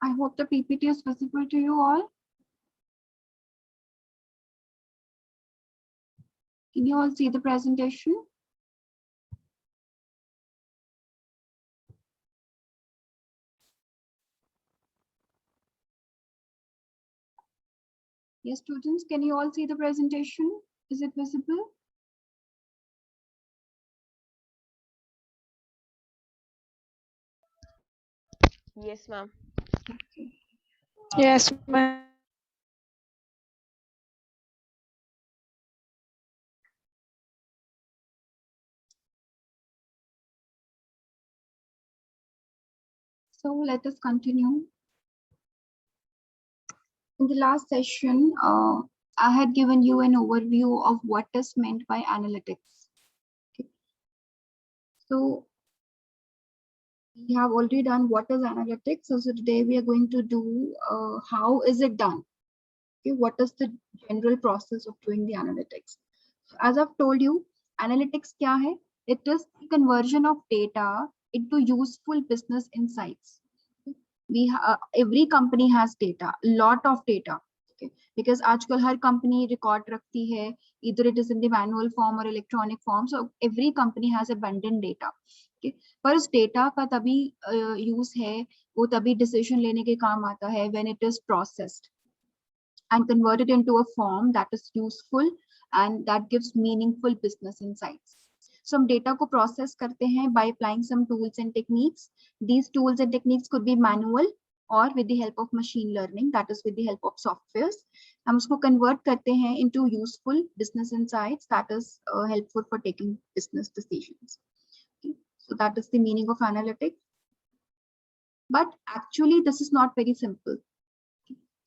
I hope the PPT is visible to you all. Can you all see the presentation? Yes, students, can you all see the presentation? Is it visible? Yes, ma'am. Okay. Yes, ma'am. So let us continue. In the last session, I had given you an overview of what is meant by analytics. Okay. So we have already done what is analytics. So today we are going to do how is it done. Okay, what is the general process of doing the analytics? As I've told you, analytics kya hai? It is the conversion of data into useful business insights. Every company has data, lot of data. Okay, because आजकल हर company record रखती है, either it is in the manual form or electronic form. So every company has abundant data. Okay, पर उस data का तभी use है, वो तभी decision लेने के काम आता है when it is processed and converted into a form that is useful and that gives meaningful business insights. So हम data को process करते हैं by applying some tools and techniques. These tools and techniques could be manual or with the help of machine learning, that is with the help of softwares. हम उसको convert करते हैं into useful business insights that is helpful for taking business decisions. Okay. So that is the meaning of analytics. But actually, this is not very simple.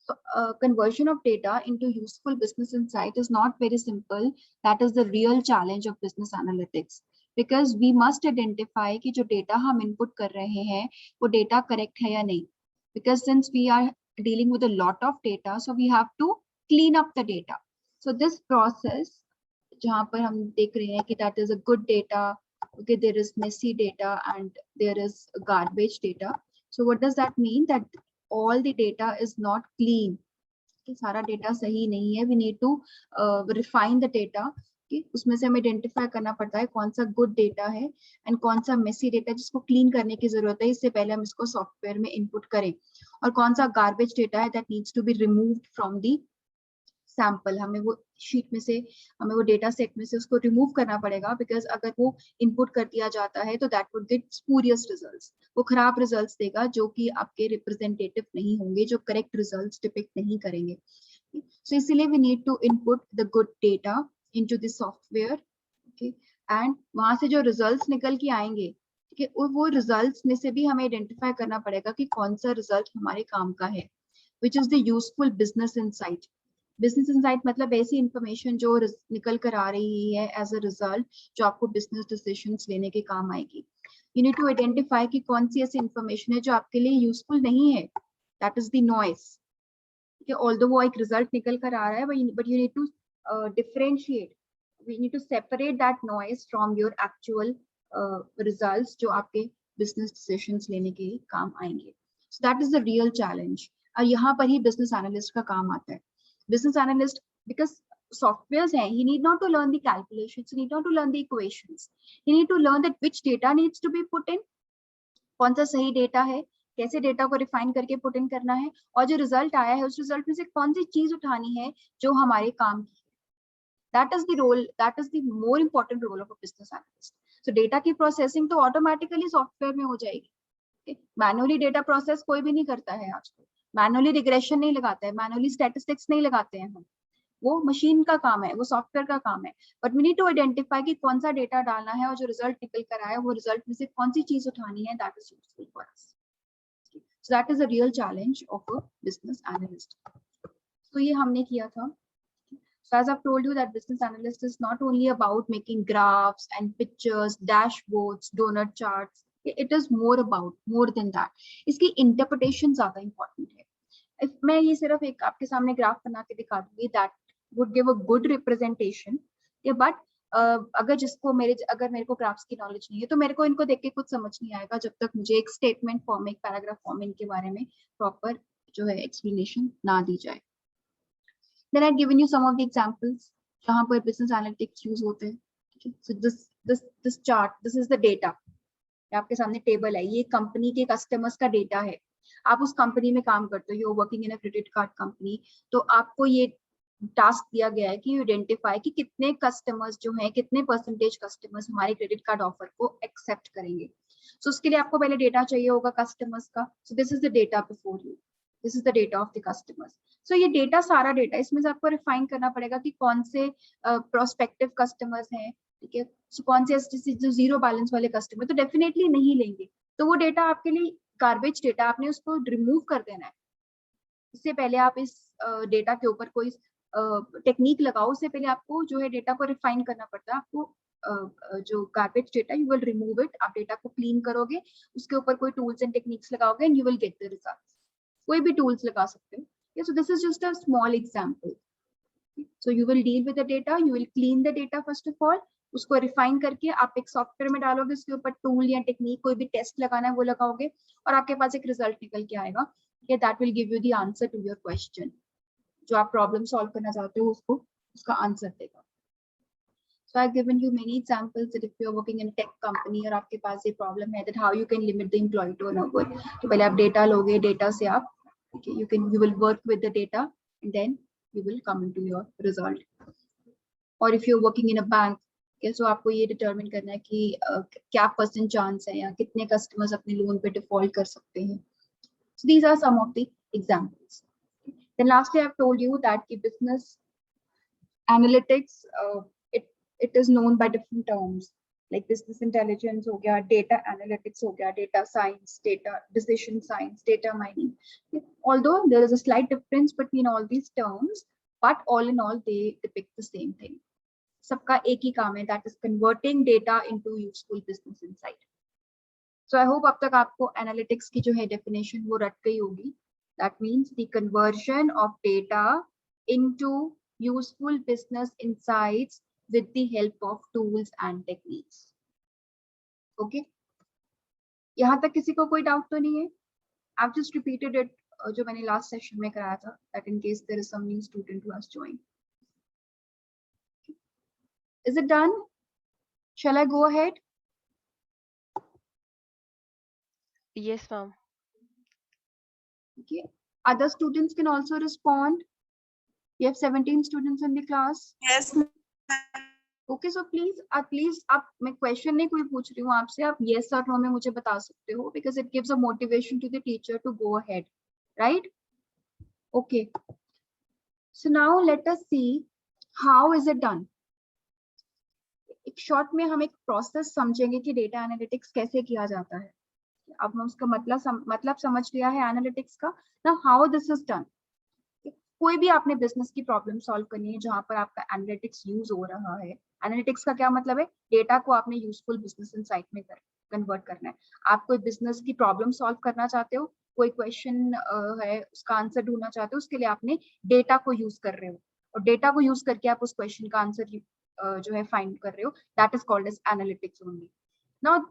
So, conversion of data into useful business insight is not very simple. That is the real challenge of business analytics, because we must identify कि जो data हम input कर रहे हैं वो data correct है या नहीं. Because since we are dealing with a lot of data, so we have to clean up the data. So this process जहाँ पर हम देख रहे हैं कि that is a good data, okay, there is messy data and there is garbage data. So what does that mean? That all the data is not clean. कि सारा data सही नहीं है. We need to refine the data. कि उसमें से हमें identify करना पड़ता है कौन सा good data है and कौन सा messy data जिसको clean करने की जरूरत है. इससे पहले हम इसको software में input करें. और कौन सा garbage data है that needs to be removed from the sample. हमें वो शीट में से, हमें वो डेटा सेट में से उसको रिमूव करना पड़ेगा, बिकॉज अगर वो इनपुट कर दिया जाता है तो that would get spurious results. वो खराब रिजल्ट्स देगा जो कि आपके रिप्रेजेंटेटिव नहीं होंगे, जो करेक्ट रिजल्ट्स डिपिक्ट नहीं करेंगे. सो इसीलिए we need to input the good data into the software. Okay, and वहां से जो रिजल्ट्स निकल के आएंगे, ठीक है, वो रिजल्ट्स में से भी हमें आइडेंटिफाई करना पड़ेगा कि कौन सा रिजल्ट हमारे काम का है, which is the useful business insight. Business insight मतलब ऐसी इंफॉर्मेशन जो निकल कर आ रही है एज अ रिजल्ट जो आपको बिजनेस डिसीजंस लेने के काम आएगी. यू नीड टू आइडेंटिफाई कि कौन सी ऐसी इंफॉर्मेशन है जो आपके लिए यूजफुल नहीं है. That is the noise. Although वो एक रिजल्ट निकल कर आ रहा है, but you need to differentiate, we need to separate that noise from your actual results जो आपके बिजनेस डिसीजंस लेने के काम आएंगे. So that is the real challenge. और यहाँ पर ही बिजनेस एनालिस्ट का काम आता है. Business analyst, because softwares hai, he need not to learn the calculations, he need not to learn the equations, he need to learn that which data needs to be put in, कौन सा सही data है, कैसे data को refine करके put in करना है, और जो रिजल्ट आया है उस रिजल्ट में से कौन सी चीज उठानी है जो हमारे काम की है. That is the role, that is the more important role of a business analyst. So data की प्रोसेसिंग तो ऑटोमेटिकली सॉफ्टवेयर में हो जाएगी. मैनुअली डेटा प्रोसेस कोई भी नहीं करता है आजकल. मैनुअली रिग्रेशन नहीं लगाता है, मैनुअली स्टैटिस्टिक्स नहीं लगाते हैं हम. वो मशीन का काम है, वो सॉफ्टवेयर का काम है. But we need to identify कि कौन सा डेटा डालना है और जो रिजल्ट निकल कर आया वो रिजल्ट में से कौन सी चीज उठानी है. That is useful for us. So that is the real challenge of a business analyst. तो ये हमने किया था. So as I've told you that business analyst is not only about making graphs and pictures, dashboards, donut charts. It is more than that. इसकी interpretation ज़्यादा important है. If मैं ये सिर्फ एक आपके सामने ग्राफ बना के दिखा दूंगी, that would give a good representation. Yeah, but अगर मेरे को ग्राफ्स की नॉलेज नहीं है तो मेरे को इनको देख के कुछ समझ नहीं आएगा जब तक मुझे एक स्टेटमेंट फॉर्म, एक पैराग्राफ फॉर्म इनके बारे में प्रॉपर जो है एक्सप्लेनेशन ना दी जाए. Then I've given you some of the examples जहाँ पर business analytics use होते हैं. Okay? So this chart, this is the data. आपके सामने टेबल है, ये कंपनी के कस्टमर्स का डेटा है. आप उस कंपनी में काम करते हो, you are working in a credit card company, तो आपको ये टास्क दिया गया है कि यू आइडेंटिफाई कि कितने कस्टमर्स जो हैं, कितने परसेंटेज कस्टमर्स हमारे क्रेडिट कार्ड ऑफर को एक्सेप्ट करेंगे. सो उसके लिए आपको पहले डेटा चाहिए होगा कस्टमर्स का. So this is the data before you, this is the data of the customers. So ये डेटा, सारा डेटा, इसमें से आपको रिफाइन करना पड़ेगा कि कौन से प्रोस्पेक्टिव कस्टमर्स हैं, ठीक है. सो कौन से जो जीरो बैलेंस वाले कस्टमर तो डेफिनेटली नहीं लेंगे, तो वो डेटा आपके लिए गार्बेज डेटा, आपने उसको रिमूव कर देना है. इससे पहले आप इस डेटा के ऊपर कोई टेक्निक लगाओ, उससे पहले आपको जो है डेटा को रिफाइन करना पड़ता है. आपको जो garbage data, you will remove it, आप डेटा को क्लीन करोगे, उसके ऊपर कोई टूल्स एंड टेक्निक्स लगाओगे and you will get the results. कोई भी टूल्स लगा सकते हो. सो this is just a small example. So you will deal with the data, you will clean the data first of all, उसको refine करके आप एक सॉफ्टवेयर में डालोगे, उसके ऊपर टूल या टेक्निक, कोई भी टेस्ट लगाना है वो लगाओगे, और आपके पास एक रिजल्ट निकल के आएगा. That will give you the answer to your question. जो आप प्रॉब्लम सॉल्व करना चाहते हो उसको, उसका आंसर देगा. So I've given you many examples that if you're working in a tech company और आपके पास ये प्रॉब्लम है, that how you can limit the employee turnover. तो पहले आप डेटा लोगे, डेटा से आप you will work with the data and then you will come into your result. और if you're working in a bank, so आपको ये determine करना है कि क्या परसेंट चांस है या कितने कस्टमर्स अपने लोन पे डिफॉल्ट कर सकते हैं. So these are some of the examples. Then lastly, I've told you that the business analytics, it is known by different terms like business intelligence हो गया, data analytics हो गया, data science, data decision science, data mining. Although there is a slight difference between all these terms, but all in all they depict the same thing. सबका एक ही काम है, that is converting data into useful business insight. So I hope अब तक आपको analytics की जो है definition वो रट गई होगी. That means the conversion of data into useful business insights with the help of tools and techniques. Okay? यहाँ तक किसी को कोई डाउट तो नहीं है? I've just repeated it जो मैंने last session में कराया था, that in case there is some new student who has joined. Is it done? Shall I go ahead? Yes, ma'am. Okay. Other students can also respond. You have 17 students in the class. Yes. Okay, so please आप, मैं question नहीं कोई पूछ रही हूँ आपसे, आप yes or no में मुझे बता सकते हो, because it gives a motivation to the teacher to go ahead, right? Okay. So now let us see how is it done. एक शॉर्ट में हम एक प्रोसेस समझेंगे कि डेटा एनालिटिक्स कैसे किया जाता है. अब हम उसका मतलब समझ लिया है एनालिटिक्स का. ना हाउ दिस इज डन. कोई भी आपने बिजनेस की प्रॉब्लम सॉल्व करनी है जहां पर आपका एनालिटिक्स यूज हो रहा है. एनालिटिक्स का क्या मतलब है? डेटा को आपने यूजफुल बिजनेस इनसाइट में कन्वर्ट करना है. आप कोई बिजनेस की प्रॉब्लम सॉल्व करना चाहते हो, कोई क्वेश्चन है उसका आंसर ढूंढना चाहते हो, उसके लिए आपने डेटा को यूज कर रहे हो, और डेटा को यूज करके आप उस क्वेश्चन का आंसर जो है फाइंड कर रहे हो. That is called as analytics only. Now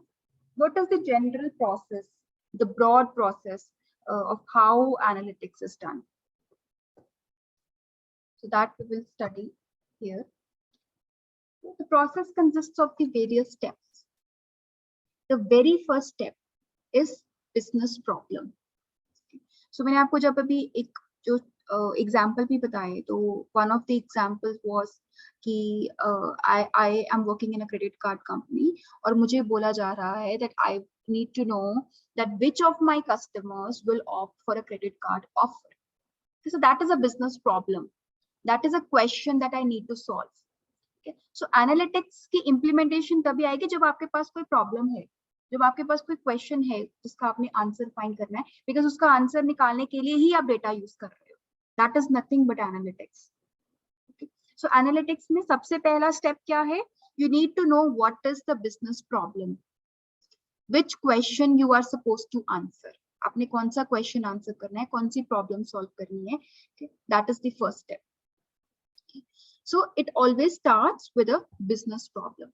what is the general process, the broad process of how analytics is done? So that we will study here. The process consists of the various steps. The very first step is business problem. So मैंने आपको जब अभी एक जो example भी बताए, तो one of the examples was कि I am working in a credit card company और मुझे बोला जा रहा है that I need to know that which of my customers will opt for a credit card offer. So that is a business problem. That is a question that I need to solve. Okay? So analytics की implementation तभी आएगी जब आपके पास कोई problem है, जब आपके पास कोई क्वेश्चन है जिसका आपने आंसर फाइंड करना है, बिकॉज उसका आंसर निकालने के लिए ही आप डेटा यूज कर रहे हो. That is nothing but analytics. So analytics में सबसे पहला स्टेप क्या है? You need to know what is the business problem, which question you are supposed to answer. आपने कौन सा क्वेश्चन आंसर करना है, कौन सी प्रॉब्लम सॉल्व करनी है. That is the first step. So it always starts with a business problem.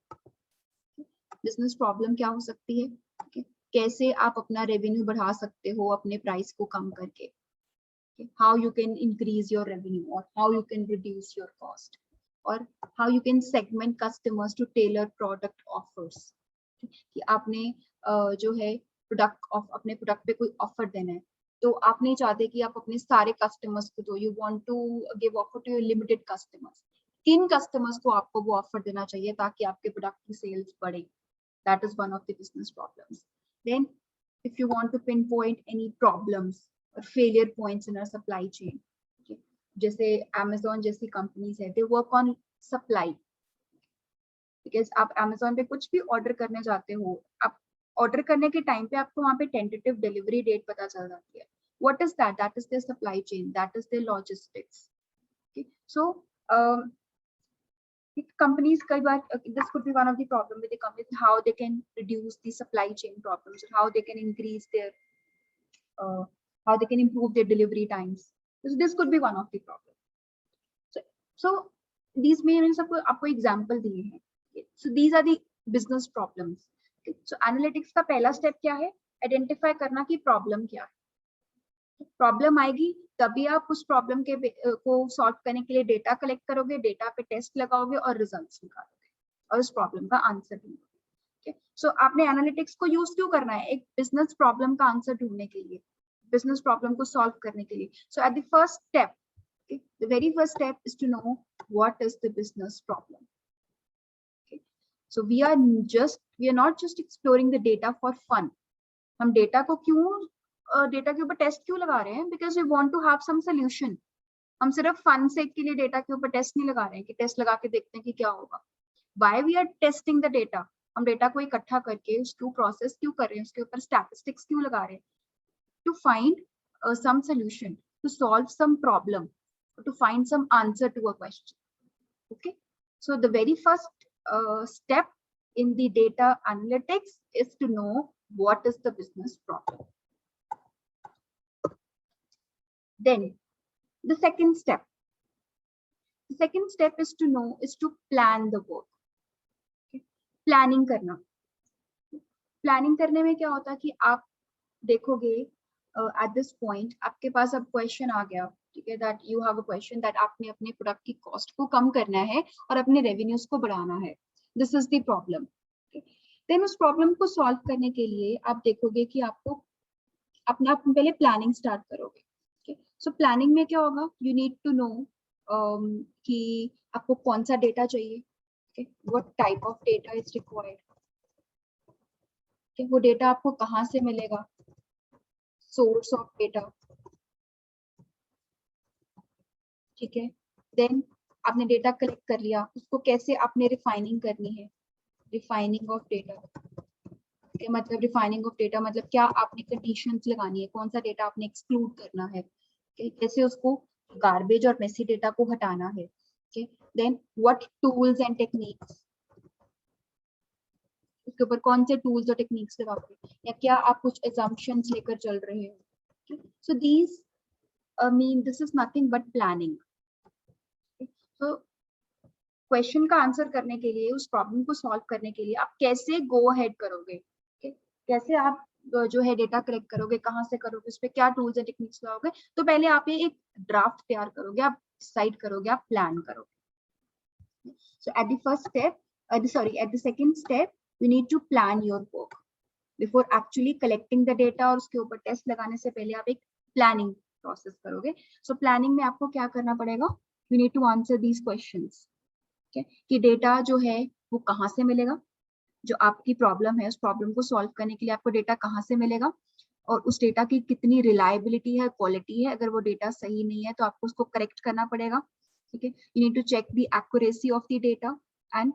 Business problem क्या हो सकती है? okay. कैसे आप अपना रेवेन्यू बढ़ा सकते हो अपने प्राइस को कम करके? How you can increase your revenue और how you can reduce your cost और how you can segment customers to tailor product offers. कि आपने जो है अपने प्रोडक्ट पे कोई ऑफर देना है, तो आप नहीं चाहते कि आप अपने सारे कस्टमर्स को दो. You want to give offer to your limited customers. 3 customers को आपको वो ऑफर देना चाहिए ताकि आपके प्रोडक्ट की सेल्स बढ़े. That is one of the business problems. Then, if you want to pinpoint any problems or failure points in our supply chain, okay, जैसे Amazon जैसी companies है, they work on supply. Because आप Amazon पे कुछ भी order करने जाते हो, आप order करने के time पे आपको वहाँ पे tentative delivery date पता चल जाती है. What is that? That is their supply chain. That is their logistics. Okay, so companies this could be one of the problem with the companies, how they can reduce the supply chain problems, how they can increase their how they can improve their delivery times. So this could be one of the problems. So these may आपको example दिए हैं. So these are the business problems. Okay. So analytics का पहला step क्या है? Identify करना कि problem क्या है. प्रॉब्लम आएगी तभी आप उस प्रॉब्लम के को सॉल्व करने के लिए डेटा कलेक्ट करोगे, डेटा पे टेस्ट लगाओगे और रिजल्ट्स निकालोगे और उस प्रॉब्लम का आंसर ढूंढोगे. सो आपने एनालिटिक्स को यूज क्यों करना है? एक बिजनेस प्रॉब्लम का आंसर ढूंढने के लिए, बिजनेस प्रॉब्लम को सॉल्व करने के लिए. So at the first step, the very first step is to know what is the business problem. So we are not just exploring the data for fun. हम data को क्यों data के ऊपर test क्यों लगा रहे हैं? Because we want to have some solution. हम सिर्फ फन से के लिए डेटा के ऊपर टेस्ट नहीं लगा रहे हैं कि टेस्ट लगा के देखते हैं कि क्या होगा. Why we are testing the data? हम डेटा को इकट्ठा करके उसको प्रोसेस क्यों कर रहे हैं, उसके ऊपर स्टैटिस्टिक्स क्यों लगा रहे हैं? To find some solution, to solve some problem, to find some answer to a question. Okay, so the very first step in the data analytics is to know what is the business problem. Then the second step is to plan the work. Planning करना. Planning करने में क्या होता है कि आप देखोगे at this point आपके पास अब क्वेश्चन आ गया, ठीक है, that you have a question that आपने अपने प्रोडक्ट की कॉस्ट को कम करना है और अपने रेवेन्यूज को बढ़ाना है. This is the problem. Then उस प्रॉब्लम को सॉल्व करने के लिए आप देखोगे कि आपको अपना पहले प्लानिंग स्टार्ट करोगे. सो प्लानिंग में क्या होगा? यू नीड टू नो कि आपको कौन सा डेटा चाहिए, what type of data is required, वो डेटा आपको कहाँ से मिलेगा, सोर्स ऑफ डेटा, ठीक है. देन आपने डेटा कलेक्ट कर लिया, उसको कैसे आपने रिफाइनिंग करनी है, रिफाइनिंग ऑफ डेटा. मतलब रिफाइनिंग ऑफ डेटा मतलब क्या आपने कंडीशंस लगानी है, कौन सा डेटा आपने एक्सक्लूड करना है, कैसे उसको गार्बेज और मेसी डेटा को हटाना है. Then what tools and techniques, उसके ऊपर कौन से टूल्स और टेक्निक्स लगाओगे, या क्या आप कुछ assumptions लेकर चल रहे हो. सो these mean this is nothing but planning. so question का आंसर करने के लिए, उस प्रॉब्लम को सॉल्व करने के लिए आप कैसे गो अहेड करोगे, कैसे आप जो है डेटा कलेक्ट करोगे, कहाँ से करोगे, उस पर क्या टूल्स एंड टेक्निक्स लगाओगे. तो पहले आप ये एक ड्राफ्ट तैयार करोगे, आप डिसाइड करोगे, आप प्लान करोगे. So at the first step, at the second step, you need to plan your work before actually collecting the data और उसके ऊपर टेस्ट लगाने से पहले आप एक प्लानिंग प्रोसेस करोगे. सो प्लानिंग में आपको क्या करना पड़ेगा? you need to answer these questions. कि डेटा जो है वो कहाँ से मिलेगा, जो आपकी प्रॉब्लम है उस प्रॉब्लम को सॉल्व करने के लिए आपको डेटा कहाँ से मिलेगा, और उस डेटा की कितनी रिलायबिलिटी है, क्वालिटी है. अगर वो डेटा सही नहीं है तो आपको उसको करेक्ट करना पड़ेगा. ठीक है, you need to check the accuracy of the data and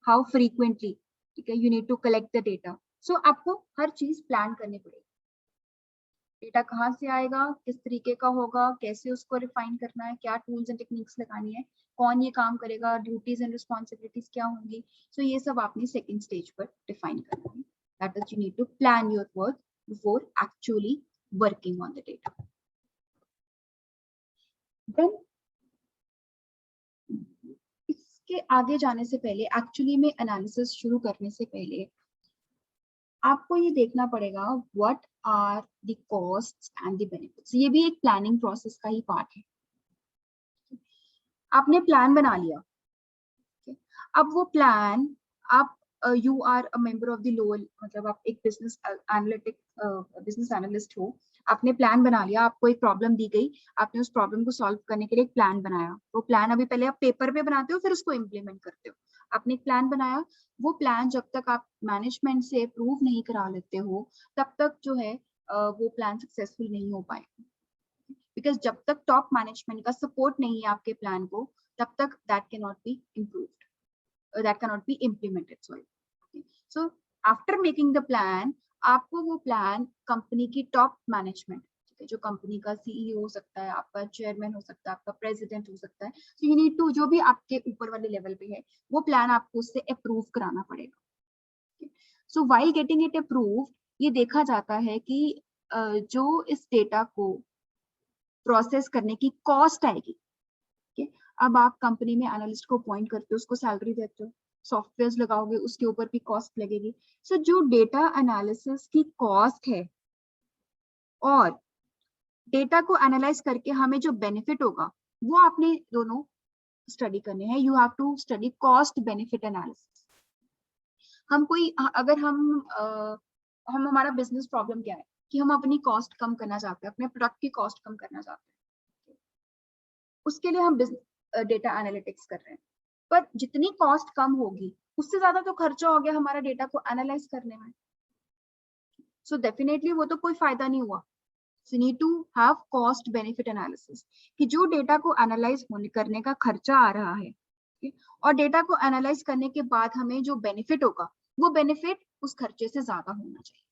how frequently, ठीक है, you need to collect the data. So आपको हर चीज प्लान करनी पड़ेगी. डेटा कहाँ से आएगा, किस तरीके का होगा, कैसे उसको रिफाइन करना है, क्या टूल्स एंड टेक्निक्स लगानी है, कौन ये काम करेगा, ड्यूटीज एंड रिस्पॉन्सिबिलिटीज क्या होंगी. सो ये सब आपने सेकंड स्टेज पर डिफाइन करना है. That is you need to plan your work before actually working on the data. Then इसके आगे जाने से पहले, एक्चुअली में एनालिसिस शुरू करने से पहले आपको ये देखना पड़ेगा what are the costs and the benefits. ये भी एक प्लानिंग प्रोसेस का ही पार्ट है। आपने प्लान बना लिया, अब वो प्लान आप you are a member of the lower, मतलब आप एक बिजनेस एनालिस्ट हो, आपने प्लान बना लिया, आपको एक प्रॉब्लम दी गई, आपने उस प्रॉब्लम को सॉल्व करने के लिए एक प्लान बनाया। वो प्लान अभी पहले आप पेपर पे बनाते हो, फिर उसको इम्प्लीमेंट करते हो। आपने एक प्लान बनाया, वो प्लान जब तक आप मैनेजमेंट से अप्रूव नहीं करा लेते हो, तब तक जो है वो प्लान सक्सेसफुल नहीं हो पाएगा। बिकॉज जब तक टॉप मैनेजमेंट का सपोर्ट नहीं है आपके प्लान को, तब तक that can not be improved, that cannot be implemented. Sorry. Okay. So after making the plan, आपको वो प्लान कंपनी की टॉप मैनेजमेंट, ठीक है, जो कंपनी का सीईओ हो सकता है, आपका चेयरमैन हो सकता है, आपका प्रेसिडेंट हो सकता है, सो यू नीड टू, जो भी आपके ऊपर वाले लेवल पे है, वो प्लान आपको उससे अप्रूव कराना पड़ेगा। सो व्हाइल गेटिंग इट अप्रूव, ये देखा जाता है कि जो इस डेटा को प्रोसेस करने की कॉस्ट आएगी। अब आप कंपनी में एनालिस्ट को अपॉइंट करते हो, उसको सैलरी देते हो, सॉफ्टवेयर लगाओगे, उसके ऊपर भी कॉस्ट लगेगी। सो जो डेटा एनालिसिस की कॉस्ट है और डेटा को एनालाइज करके हमें जो बेनिफिट होगा, वो आपने दोनों स्टडी करने हैं। You have to study cost benefit analysis. हम कोई, अगर हम हमारा बिजनेस प्रॉब्लम क्या है कि हम अपनी कॉस्ट कम करना चाहते हैं, अपने प्रोडक्ट की कॉस्ट कम करना चाहते हैं, उसके लिए हम डेटा एनालिटिक्स कर रहे हैं। पर जितनी कॉस्ट कम होगी, उससे ज्यादा तो खर्चा हो गया हमारा डेटा को एनालाइज करने में। सो डेफिनेटली वो तो कोई फायदा नहीं हुआ। So need to have cost benefit analysis, कि जो डेटा को एनालाइज करने का खर्चा आ रहा है, और डेटा को एनालाइज करने के बाद हमें जो बेनिफिट होगा, वो बेनिफिट उस खर्चे से ज्यादा होना चाहिए।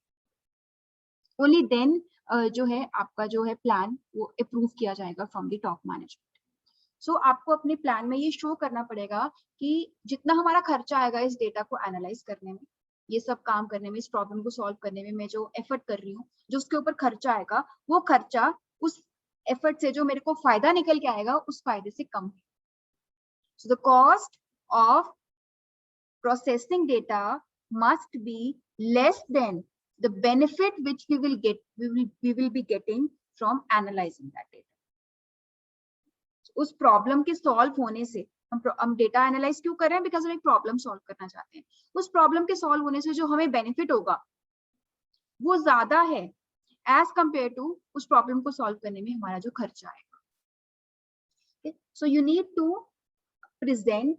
ओनली देन जो है आपका जो है प्लान, वो अप्रूव किया जाएगा फ्रॉम द टॉप मैनेजमेंट। सो आपको अपने प्लान में ये शो करना पड़ेगा कि जितना हमारा खर्चा आएगा इस डेटा को एनालाइज करने में, ये सब काम करने में, इस प्रॉब्लम को सॉल्व करने में मैं जो एफर्ट कर रही हूँ, जो उसके ऊपर खर्चा आएगा, वो खर्चा उस एफर्ट से जो मेरे को फायदा निकल के आएगा, उस फायदे से कम है। So the cost of processing data must be less than the benefit which we will be getting from analyzing that data. उस प्रॉब्लम के सॉल्व होने से, हम डेटा एनालाइज क्यों कर रहे हैं? बिकॉज हम एक प्रॉब्लम सॉल्व करना चाहते हैं। उस प्रॉब्लम के सॉल्व होने से जो हमें बेनिफिट होगा, वो ज्यादा है एज कंपेयर टू उस प्रॉब्लम को सॉल्व करने में हमारा जो खर्चा आएगा। So you need to present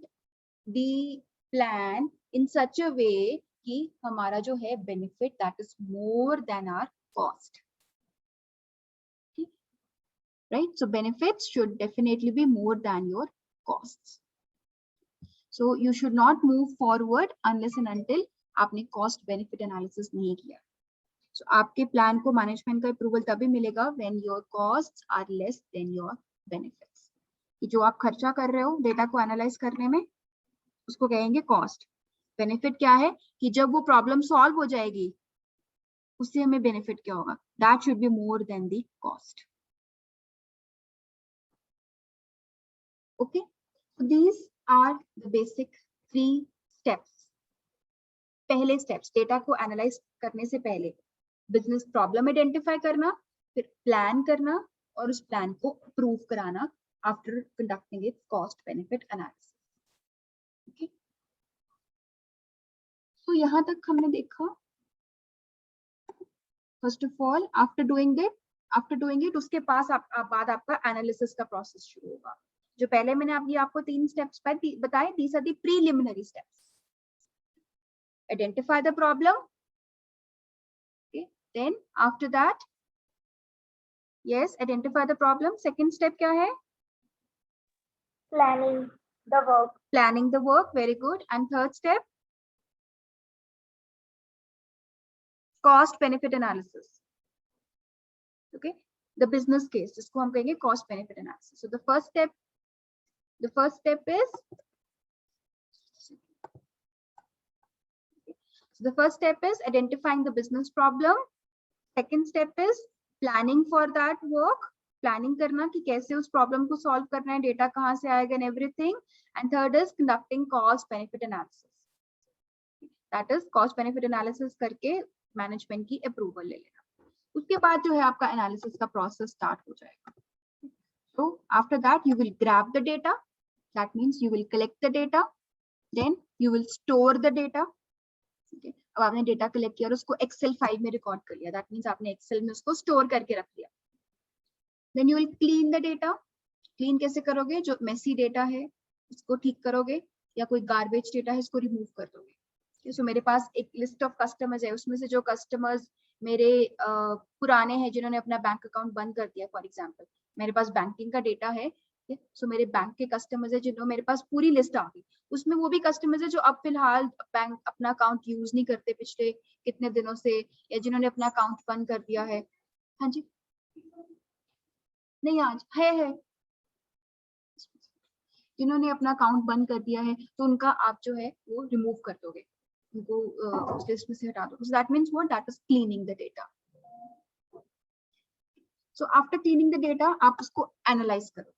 the plan in such a way कि हमारा जो है benefit that is more than our cost. Right? So benefits should definitely be more than your costs. So you should not move forward unless and until आपने cost benefit analysis नहीं किया। So आपके plan को management का approval तभी मिलेगा when your costs are less than your benefits. कि जो आप खर्चा कर रहे हो डेटा को एनालाइज करने में, उसको कहेंगे कॉस्ट। बेनिफिट क्या है कि जब वो प्रॉब्लम सॉल्व हो जाएगी, उससे हमें बेनिफिट क्या होगा, that should be more than the cost. Okay, so these are the basic 3 steps. पहले steps, डेटा को एनालाइज करने से पहले बिजनेस प्रॉब्लम आइडेंटिफाई करना, फिर प्लान करना और उस प्लान को अप्रूव कराना after conducting it cost benefit analysis. Okay, तो यहाँ तक हमने देखा। First of all after doing it उसके पास बाद आपका एनालिसिस का प्रोसेस शुरू होगा। जो पहले मैंने आपको 3 स्टेप्स बताए, these are the preliminary steps. Identify the problem. Okay. Then after that, yes, identify the problem. Second step क्या है? Planning the work. Planning the work. Very good. And third step? Cost benefit analysis. Okay. The business case, जिसको हम कहेंगे cost benefit analysis. So the first step is, so the first step is identifying the business problem. Second step is planning for that work. Planning करना कि कैसे उस problem को solve करना है, डेटा कहाँ से आएगा and everything. And third is conducting cost benefit analysis. That is cost benefit analysis करके मैनेजमेंट की अप्रूवल ले लेना. उसके बाद जो है आपका एनालिसिस का प्रोसेस स्टार्ट हो जाएगा. So after that you will grab the data. That means you will collect the data. Then you will store the data. Okay. अब आपने डेटा कलेक्ट किया और उसको एक्सेल फाइल में रिकॉर्ड कर लिया. दैट मीन्स आपने एक्सेल में उसको स्टोर करके रख लिया. Then you will clean the data. Clean कैसे करोगे? जो मेसी डेटा है उसको ठीक करोगे, या कोई गार्बेज डेटा है उसको रिमूव कर दोगे. सो मेरे पास एक लिस्ट ऑफ कस्टमर्स है, उसमें से जो कस्टमर्स मेरे पुराने हैं जिन्होंने अपना बैंक अकाउंट बंद कर दिया, फॉर एग्जाम्पल मेरे पास बैंकिंग का डेटा है. सो मेरे बैंक के कस्टमर्स है जिन्होंने, मेरे पास पूरी लिस्ट आ गई. उसमें वो भी कस्टमर्स है जो अब फिलहाल बैंक अपना अकाउंट यूज नहीं करते पिछले कितने दिनों से, या जिन्होंने अपना अकाउंट बंद कर दिया है. हाँ जी, नहीं आज है जिन्होंने अपना अकाउंट बंद कर दिया है, तो उनका आप जो है वो रिमूव कर दोगे, उनको उस लिस्ट में से हटा दो. That means what? That is cleaning the data. So after cleaning the data आप उसको एनालाइज करोगे.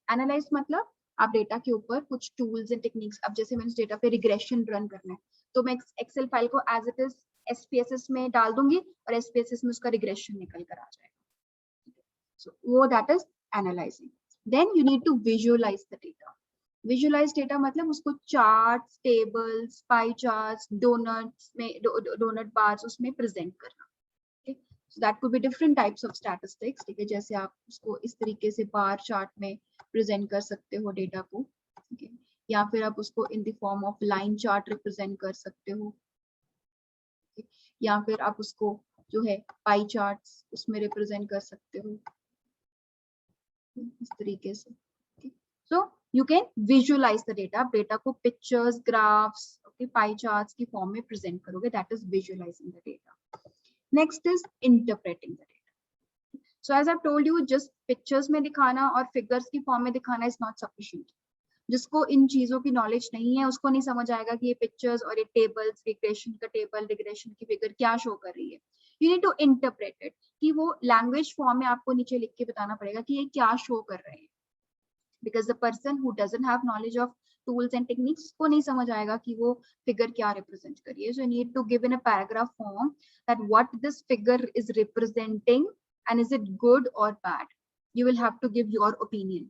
एनालाइज मतलब आप डेटा के ऊपर कुछ टूल्स एंड टेक्निक्स, अब जैसे मैंने डेटा पे रिग्रेशन रन करना है तो मैं एक्सेल फाइल को एज इट इज SPSS में डाल दूंगी और SPSS में उसका रिग्रेशन निकल कर आ जाएगा. सो वो that is analysing. Then you need to visualise the data. Visualise data मतलब उसको charts, tables, pie charts, donuts में डोनट बार्स उसमें प्रेजेंट करना. So that could be different types of statistics. ठीक है, जैसे आप उसको इस तरीके से बार चार्ट में प्रेजेंट कर सकते हो डेटा को, ठीक है, या फिर आप उसको in the form of line chart represent कर सकते हो, या फिर आप उसको जो है पाई चार्ट्स उसमें रिप्रेजेंट कर सकते हो इस तरीके से. So you can visualise the data. आप डेटा को पिक्चर्स, ग्राफ्स, पाई चार्ट्स की फॉर्म में प्रेजेंट करोगे. That is visualising the data. Next is interpreting the data. So as I've told you, just pictures में दिखाना और figures की form में दिखाना is not sufficient. जिसको इन चीजों की नॉलेज नहीं है उसको नहीं समझ आएगा कि ये पिक्चर्स और ये टेबल्स, रिग्रेशन का टेबल, रिग्रेशन की फिगर क्या शो कर रही है. You need to interpret it, कि वो लैंग्वेज फॉर्म में आपको नीचे लिख के बताना पड़ेगा कि ये क्या शो कर रहे हैं. Because the person who doesn't have knowledge of tools and techniques को नहीं समझ आएगा कि वो फिगर क्या रिप्रेजेंट कर रही है. So you need to give in a paragraph form that what this figure is representing and is it good or bad. You will have to give your opinion.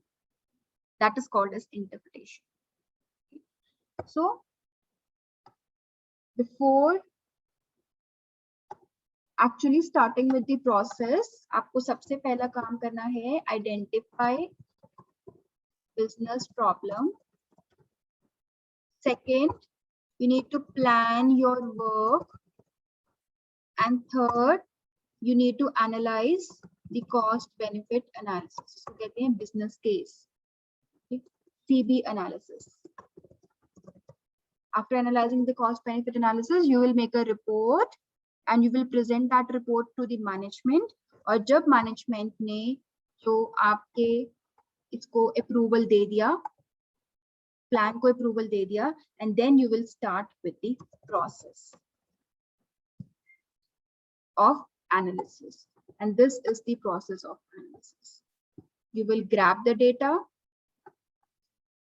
That is called as interpretation. So before actually starting with the process, आपको सबसे पहला काम करना है identify business problem. Second, you need to plan your work. And third, you need to analyze the cost benefit analysis. So कहते हैं business case, okay? CB analysis. After analyzing the cost benefit analysis, you will make a report and you will present that report to the management. और जब management ने जो आपके इसको approval दे दिया, plan को approval दे दिया, and then you will start with the process of analysis. And this is the process of analysis. You will grab the data.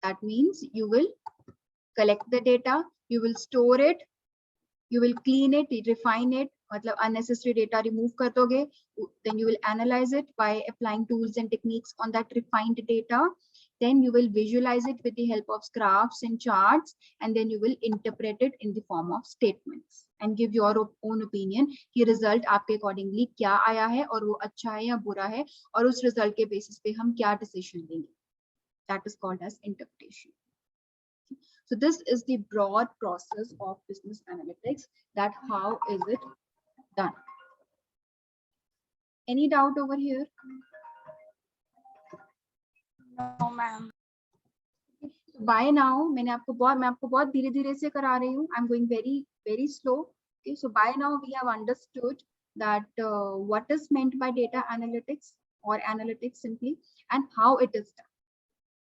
That means you will collect the data, you will store it, you will clean it, refine it, मतलब unnecessary data remove कर दोगे. Then you will analyze it by applying tools and techniques on that refined data. Then you will visualize it with the help of graphs and charts, and then you will interpret it in the form of statements and give your own opinion कि result आपके accordingly क्या आया है और वो अच्छा है या बुरा है, और उस result के basis पे हम क्या decision लेंगे. That is called as interpretation. So this is the broad process of business analytics, that how is it done. Any doubt over here? No, ma'am. By now, मैं आपको बहुत धीरे-धीरे से करा रही हूँ. I'm going very slow. Okay, so by now we have understood that what is meant by data analytics or analytics simply, and how it is done.